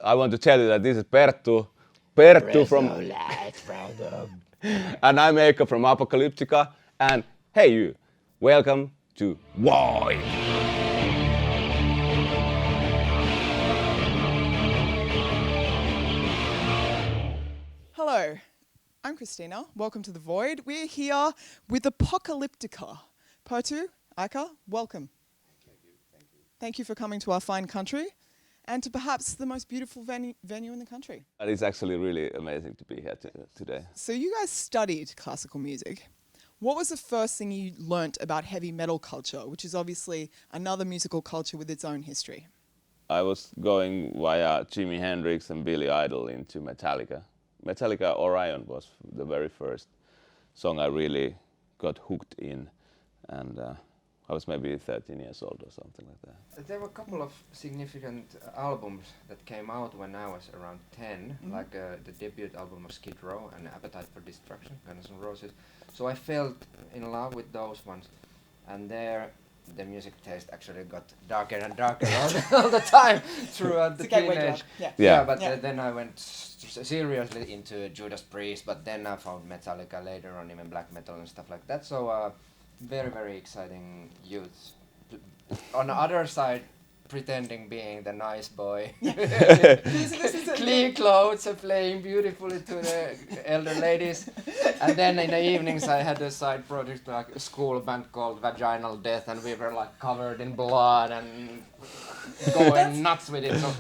I want to tell you that this is Perttu from... and I'm Eicca from Apocalyptica, and hey you, welcome to Void! Hello, I'm Christina. Welcome to The Void. We're here with Apocalyptica. Perttu, Eicca, welcome. Thank you for coming to our fine country and to perhaps the most beautiful venue in the country. It's actually really amazing to be here today. So you guys studied classical music. What was the first thing you learnt about heavy metal culture, which is obviously another musical culture with its own history? I was going via Jimi Hendrix and Billy Idol into Metallica. Metallica Orion was the very first song I really got hooked in, and I was maybe 13 years old or something like that. There were a couple of significant albums that came out when I was around 10, like the debut album of Skid Row and Appetite for Destruction, Guns N' Roses. So I felt in love with those ones, and there the music taste actually got darker and darker all the time throughout the teenage. But then I went seriously into Judas Priest, but then I found Metallica later on, even black metal and stuff like that. So very, very exciting youth. On the other side, pretending being the nice boy. Clean clothes and playing beautifully to the elder ladies. And then in the evenings I had a side project, like a school band called Vaginal Death, and we were like covered in blood and going nuts with it. So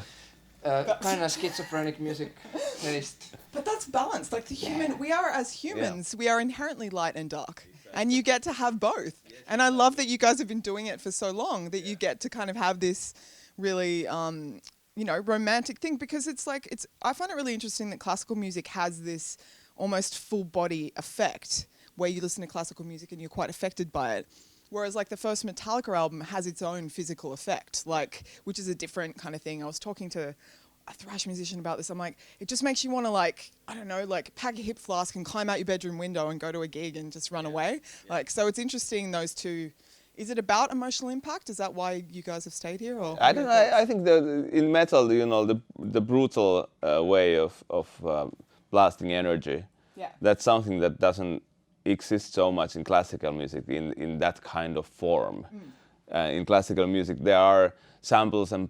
kind of schizophrenic music taste. But that's balanced. Like we are as humans, we are inherently light and dark. And you get to have both. And I love that you guys have been doing it for so long, that you get to kind of have this really, romantic thing, because I find it really interesting that classical music has this almost full body effect where you listen to classical music and you're quite affected by it. Whereas like the first Metallica album has its own physical effect, which is a different kind of thing. I was talking to a thrash musician about this. I'm like, it just makes you want to pack a hip flask and climb out your bedroom window and go to a gig and just run away. So it's interesting, those two. Is it about emotional impact? Is that why you guys have stayed here? Or I don't know. I think that in metal, the brutal way of blasting energy. Yeah. That's something that doesn't exist so much in classical music in that kind of form. In classical music, there are samples and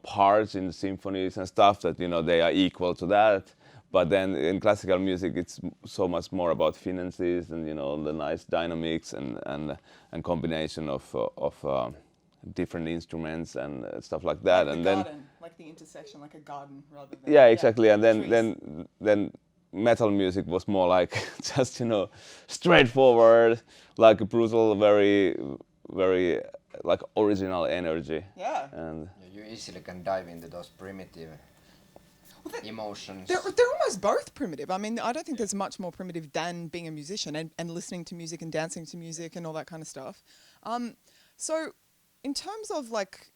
parts in the symphonies and stuff that they are equal to that, but then in classical music it's so much more about finances and the nice dynamics and combination of different instruments and stuff like that. Like and the then garden, like the intersection, like a garden rather than exactly. And trees. then metal music was more like just straightforward, like a brutal, very very like original energy. And you easily can dive into those primitive emotions. They're almost both primitive. I mean, I don't think there's much more primitive than being a musician and listening to music and dancing to music and all that kind of stuff. So in terms of like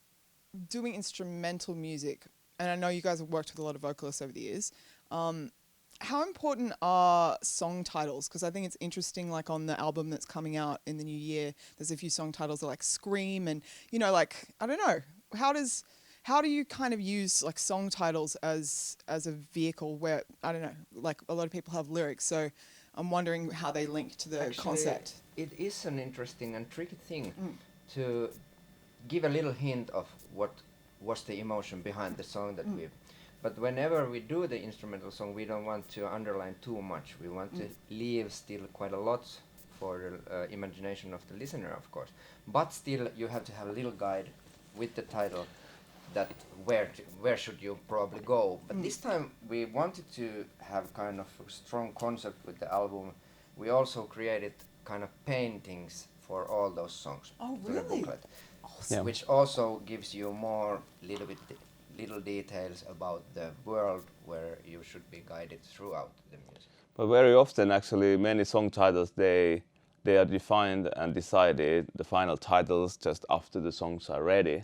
doing instrumental music, and I know you guys have worked with a lot of vocalists over the years, how important are song titles? Because I think it's interesting, like on the album that's coming out in the new year, there's a few song titles that like Scream and, I don't know, how do you kind of use like song titles as a vehicle where, I don't know, like a lot of people have lyrics, so I'm wondering how they link to the concept. It is an interesting and tricky thing to give a little hint of what was the emotion behind the song that we've. But whenever we do the instrumental song, we don't want to underline too much. We want to leave still quite a lot for the imagination of the listener, of course. But still, you have to have a little guide with the title that where should you probably go. But this time we wanted to have kind of a strong concept with the album. We also created kind of paintings for all those songs. Oh, for the booklet, Awesome. which also gives you more little details about the world where you should be guided throughout the music. But very often, actually, many song titles they are defined and decided, the final titles, just after the songs are ready,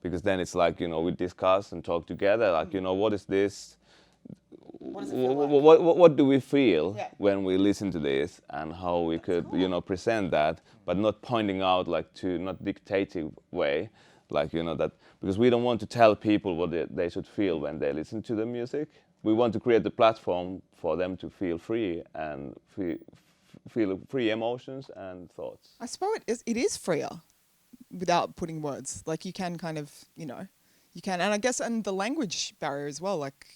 because then it's like we discuss and talk together. Like what is this? What does it feel like? What do we feel when we listen to this, and how we could present that, but not pointing out like to not dictative way. like that, because we don't want to tell people what they should feel when they listen to the music. We want to create a platform for them to feel free and feel free emotions and thoughts. I suppose it is freer without putting words. Like you can kind of, you can, and I guess, and the language barrier as well. Like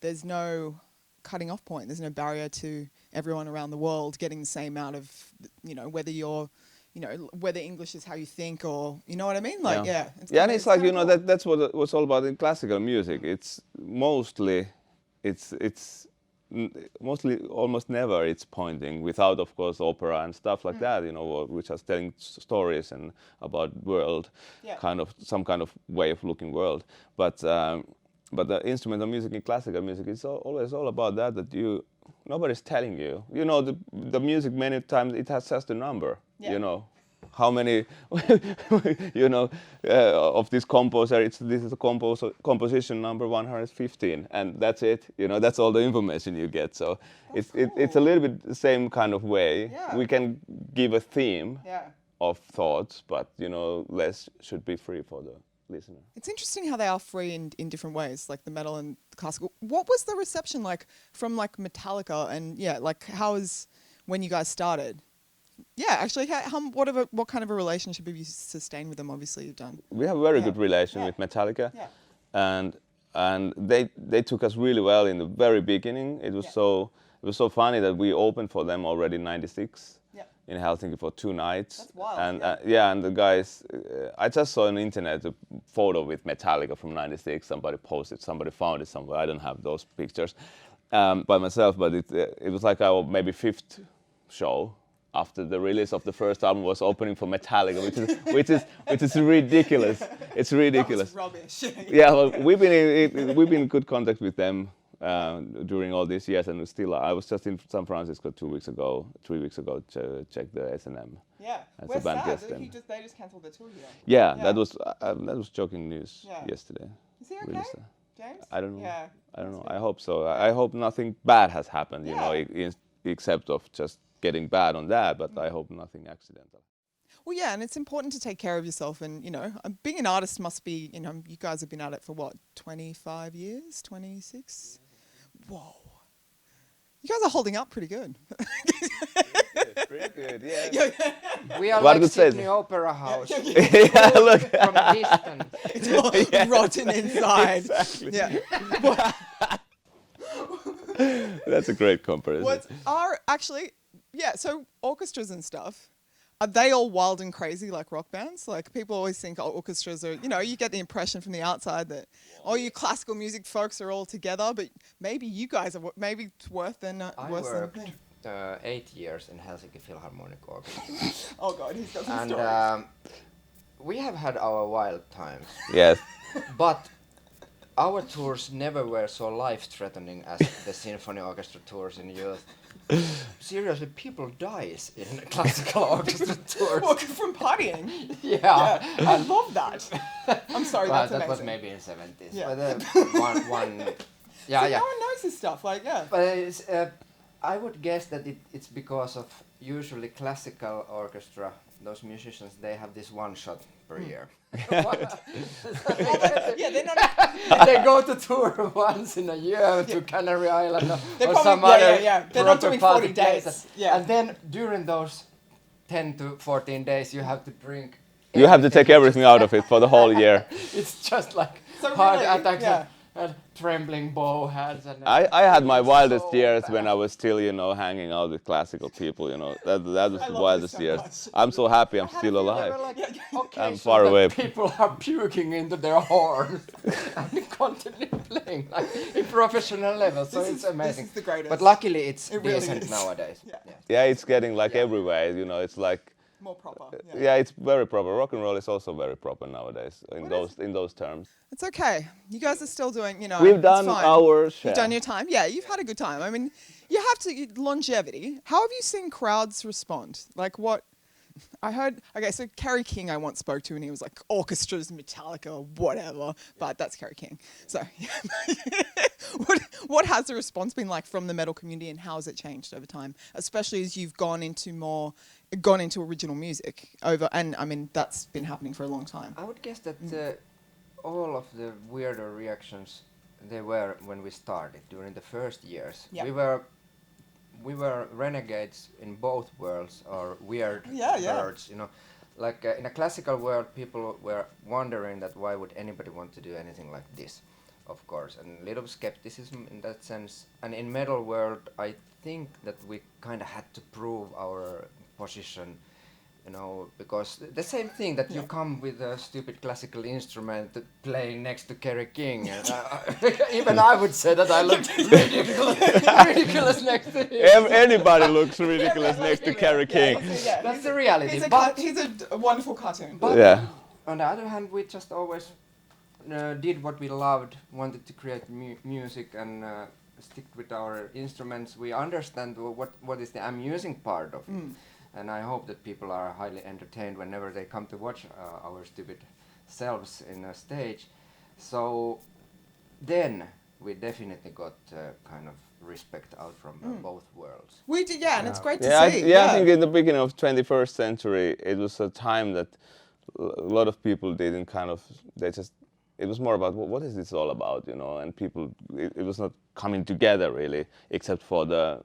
there's no cutting off point. There's no barrier to everyone around the world getting the same amount of, whether you're, whether English is how you think or, you know what I mean? Like, yeah. And it's like, cool. That's what it's all about in classical music. It's mostly, mostly almost never it's pointing, without of course opera and stuff like that, which are telling stories and about world, some kind of way of looking world. But the instrumental music in classical music is always all about that nobody's telling you. The music many times it has just a number. How many of this composer, this is a composition number 115, and that's it. That's all the information you get. So it's a little bit the same kind of way. Yeah. We can give a theme of thoughts, but less should be free for the listener. It's interesting how they are free in different ways, like the metal and the classical. What was the reception like from like Metallica and how was when you guys started? Yeah, actually, what kind of a relationship have you sustained with them? Obviously, you've done. We have a very good relation with Metallica, and they took us really well in the very beginning. It was so funny that we opened for them already in '96 in Helsinki for 2 nights. That's wild. And and the guys, I just saw on the internet a photo with Metallica from '96. Somebody posted, somebody found it somewhere. I don't have those pictures by myself, but it was like our maybe 5th show after the release of the first album was opening for Metallica, which is ridiculous. It's ridiculous. That was rubbish. Well, we've been in good contact with them during all these years, and I was just in San Francisco 3 weeks ago to check the S&M. Yeah, as we're a band sad. guest They just cancelled the tour here. Yeah, that was shocking news yesterday. Is he okay, really sad. James? I don't know. Yeah, I don't know. I hope so. I hope nothing bad has happened. Except of just getting bad on that, but I hope nothing accidental. Well, yeah, and it's important to take care of yourself, and being an artist must be, you guys have been at it for what, 25 years, 26? Whoa, you guys are holding up pretty good. Pretty good, yeah. We are like Sydney Opera House. Look. From distance. It's all rotten inside. Exactly. Yeah. That's a great comparison. So orchestras and stuff, are they all wild and crazy like rock bands? Like people always think orchestras are, you get the impression from the outside that, you classical music folks are all together, but maybe you guys are, maybe it's worse than I worked 8 years in Helsinki Philharmonic Orchestra. Oh God, he's got some and stories. we have had our wild times. Yes. But our tours never were so life-threatening as the symphony orchestra tours in youth. Seriously, people dies in classical orchestra tours. Well, from partying. Yeah. I love that. I'm sorry, that's that amazing. was maybe in 70s. Yeah. But one No one knows this stuff, But it's, I would guess that it's because of usually classical orchestra, those musicians, they have this one shot per year. They're not. They go to tour once in a year to Canary Island or some other. other. They're not doing 40 days. Yeah. And then during those 10 to 14 days, you have to drink. You have to take everything out of it for the whole year. It's just like So heart really, attacks and trembling bow hands. And I had my wildest years when I was still, hanging out with classical people. That was the wildest years. Much. I'm so happy I'm still alive. Okay, I'm so far that away. people are puking into their horns and continue playing like in professional level. So it's amazing. This is the greatest. But luckily, it's It really decent is. nowadays. Yeah, it's getting like everywhere. It's like. More proper. Yeah, it's very proper. Rock and roll is also very proper nowadays in those terms. It's okay. You guys are still doing, We've done it's fine. our share. You've done your time. Yeah, you've had a good time. I mean, you have to, longevity. How have you seen crowds respond? Like what, I heard, okay, so Kerry King I once spoke to and he was like, orchestras, Metallica, whatever, but that's Kerry King. So, what has the response been like from the metal community, and how has it changed over time, especially as you've gone into original music over? And I mean, that's been happening for a long time. I would guess that all of the weirder reactions they were when we started during the first years. Yep. We were renegades in both worlds, or weird Yeah. birds, you know. Like in a classical world, people were wondering that why would anybody want to do anything like this, of course, and a little skepticism in that sense. And in metal world, I think that we kind of had to prove our position, you know, because the same thing that you come with a stupid classical instrument playing next to Kerry King. And, even I would say that I look ridiculous next to him. Anybody looks ridiculous next to Kerry King. That's the reality. He's a wonderful cartoon. But Yeah. on the other hand, we just always did what we loved, wanted to create music and stick with our instruments. We understand what is the amusing part of it. And I hope that people are highly entertained whenever they come to watch our stupid selves in a stage. So then we definitely got kind of respect out from both worlds. We did, yeah, and it's great to Yeah, see. I think in the beginning of 21st century, it was a time that a lot of people didn't it was more about what is this all about, you know, and people, it was not coming together really, except for the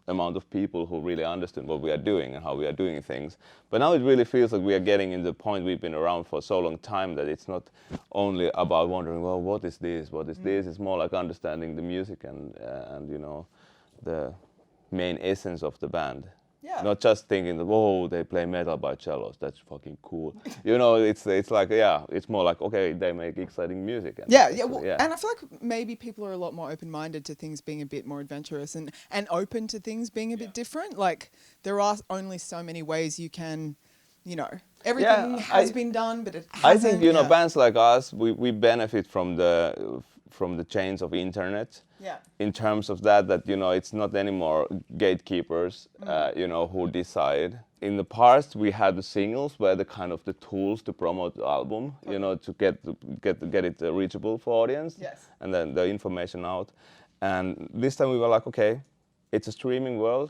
amount of people who really understood what we are doing and how we are doing things. But now it really feels like we are getting in the point we've been around for so long time that it's not only about wondering, well, what is this? What is this? It's more like understanding the music and you know, the main essence of the band. Yeah. Not just thinking that, whoa, they play metal by cellos, that's fucking cool. You know, it's like, yeah, it's more like, okay, they make exciting music. And And I feel like maybe people are a lot more open-minded to things being a bit more adventurous and open to things being a bit different. Like, there are only so many ways you can, you know, everything has been done, but it hasn't. I think, you know, bands like us, we benefit from the change of internet. Yeah. In terms of that, you know, it's not anymore gatekeepers, you know, who decide. In the past, we had the singles were the kind of the tools to promote the album, you know, to get it reachable for audience. Yes. And then the information out. And this time we were like, okay, it's a streaming world.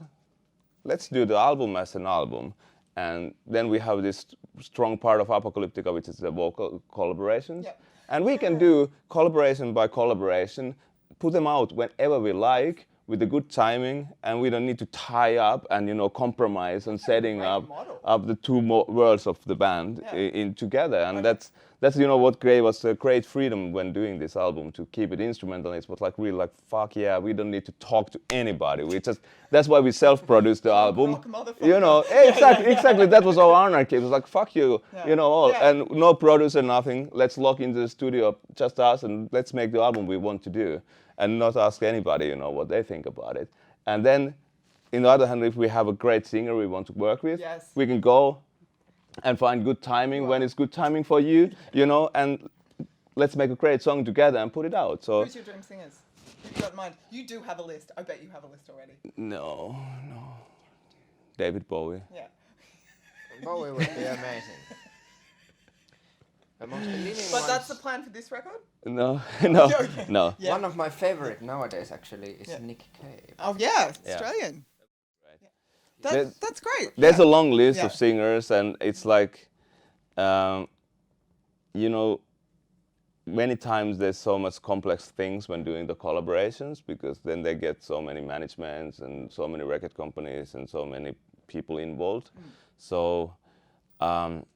Let's do the album as an album. And then we have this strong part of Apocalyptica, which is the vocal collaborations. Yep. And we can do collaboration by collaboration, put them out whenever we like, with a good timing, and we don't need to tie up and, you know, compromise on setting up the two worlds of the band in together. And that's you know what gave us a great freedom when doing this album, to keep it instrumental. It was like really like, fuck yeah, we don't need to talk to anybody. That's why we self-produced the album. You know, exactly. That was our anarchy. It was like, fuck you, you know, all. And no producer, nothing. Let's lock into the studio, just us, and let's make the album we want to do. And not ask anybody, you know, what they think about it. And then, on the other hand, if we have a great singer we want to work with, we can go and find good timing when it's good timing for you, you know, and let's make a great song together and put it out. So. Who's your dream singers? If you don't mind, you do have a list. I bet you have a list already. No. David Bowie. Yeah. Bowie would be amazing. But that's the plan for this record? No. Yeah. One of my favorite nowadays actually is Nick Cave. Oh yeah, Australian. Right. That's great. There's a long list of singers, and it's like, you know, many times there's so much complex things when doing the collaborations, because then they get so many managements and so many record companies and so many people involved. So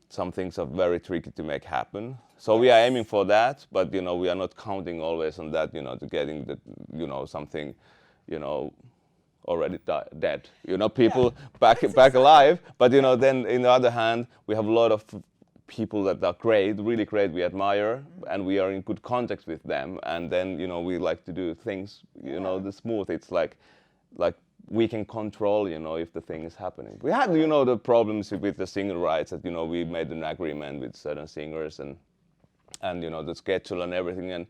some things are very tricky to make happen. So we are aiming for that, but, you know, we are not counting always on that, you know, to getting the, you know, something, you know, already dead, you know, people back alive. But, you know, then in the other hand, we have a lot of people that are great, really great, we admire, and we are in good contact with them. And then, you know, we like to do things, you know, the smooth. It's like we can control, you know, if the thing is happening. We had, you know, the problems with the singer rights that, you know, we made an agreement with certain singers and you know, the schedule and everything,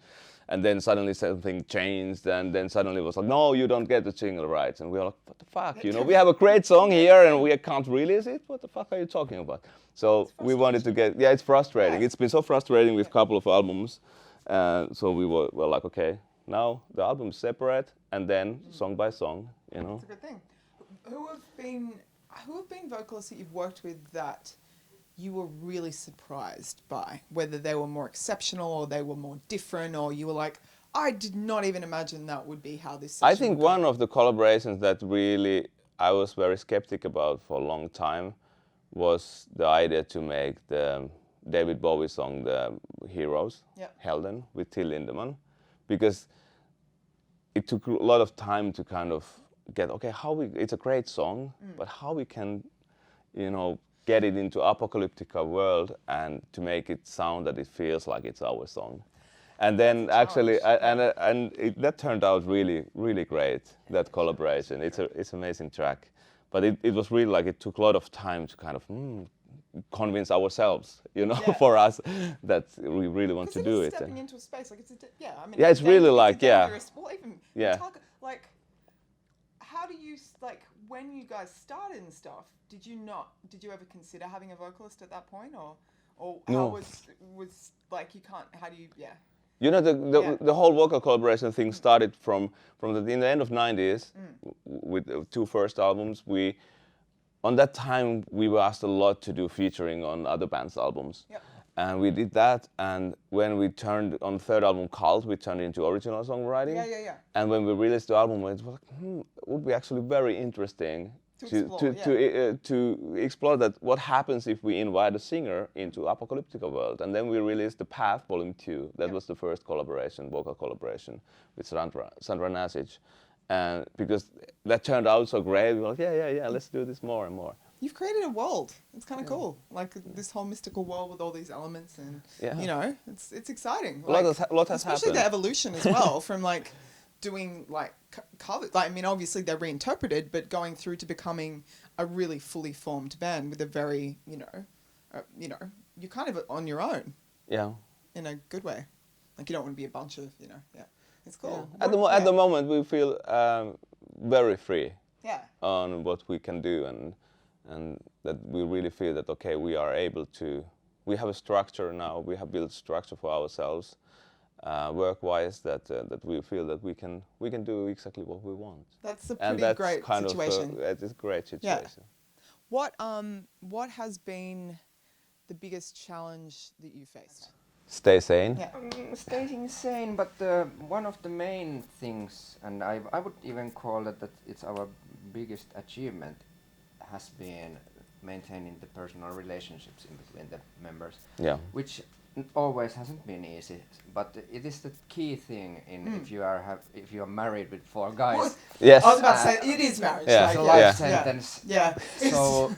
and then suddenly something changed, and then suddenly it was like, no, you don't get the single rights. And we were like, what the fuck, you know, we have a great song here and we can't release it? What the fuck are you talking about? So we wanted to get, it's frustrating. It's been so frustrating with a couple of albums. So we were like, okay, Now the album is separate, and then song by song, you know. It's a good thing. Who have been vocalists that you've worked with that you were really surprised by? Whether they were more exceptional or they were more different, or you were like, I did not even imagine that would be how this session I think would go. one of the collaborations that really I was very skeptic about for a long time was the idea to make the David Bowie song, The Heroes, Yep. Helden, with Till Lindemann, because it took a lot of time to kind of get, okay, it's a great song, but how we can, you know, get it into Apocalyptica world and to make it sound that it feels like it's our song. And then actually, that turned out really, really great, that collaboration. It's an amazing track. But it was really like, it took a lot of time to kind of convince ourselves, you know, for us that we really want to do it. Stepping into a space, like it's really like, well, even yeah. Like, how do you, like, when you guys started and stuff, did you ever consider having a vocalist at that point, or how No. was like, you can't, how do you, You know, the whole vocal collaboration thing started from in the end of 90s with the two first albums. On that time, we were asked a lot to do featuring on other bands' albums. Yep. And we did that, and when we turned on the third album, Cult, we turned into original songwriting. Yeah. And when we released the album, it was like, it would be actually very interesting to explore that, what happens if we invite a singer into Apocalyptica world. And then we released The Path, Volume 2. That was the first vocal collaboration with Sandra Nasic. And because that turned out so great, we were like, yeah, let's do this more and more. You've created a world. It's kind of cool, like this whole mystical world with all these elements, and you know, it's exciting. A lot has happened. Especially the evolution as well, from like doing like covers. Like, I mean, obviously they're reinterpreted, but going through to becoming a really fully formed band with a very, you're kind of on your own. Yeah. In a good way, like you don't want to be a bunch of, It's cool. Yeah. At the moment, we feel very free. Yeah. On what we can do, and that we really feel that, okay, we have a structure now, we have built structure for ourselves, work-wise, that we feel that we can do exactly what we want. That's a pretty great situation. It's a great situation. Yeah. What has been the biggest challenge that you faced? Stay sane. Yeah. Staying sane, but one of the main things, and I would even call it that it's our biggest achievement, has been maintaining the personal relationships in between the members. Yeah. Which always hasn't been easy, but it is the key thing in if you are married with 4 guys. Well, Yes. I was about to say it is marriage. Yeah. It's a like, life sentence. Yeah. So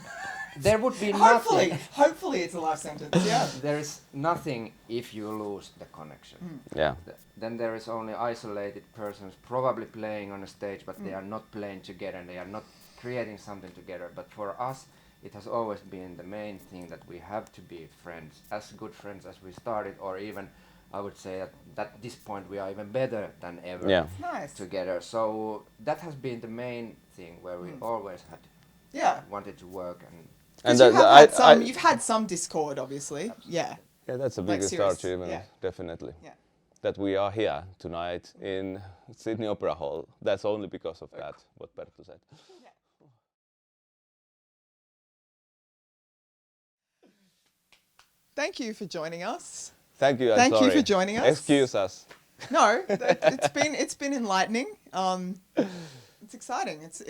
there would be nothing. Hopefully it's a life sentence. Yeah. There is nothing if you lose the connection. Yeah. Then there is only isolated persons probably playing on a stage, but they are not playing together, and they are not creating something together. But for us, it has always been the main thing that we have to be friends, as good friends as we started, or even I would say at this point we are even better than ever Nice. together. So that has been the main thing where we always had wanted to work. And you've had some discord, obviously. Absolutely. Yeah. Yeah, that's the Like biggest serious, achievement, definitely. Yeah. That we are here tonight in Sydney Opera Hall. That's only because of that, what Perttu said. Yeah. Thank you for joining us. Thank you. Thank you for joining us. Excuse us. No, it's been enlightening. It's exciting. It's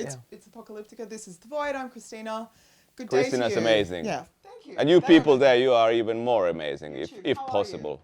Apocalyptica. This is The Void. I'm Christina. Good day to you. Christina's amazing. Yeah. Thank you. And you people there, you are even more amazing, if How are you? possible.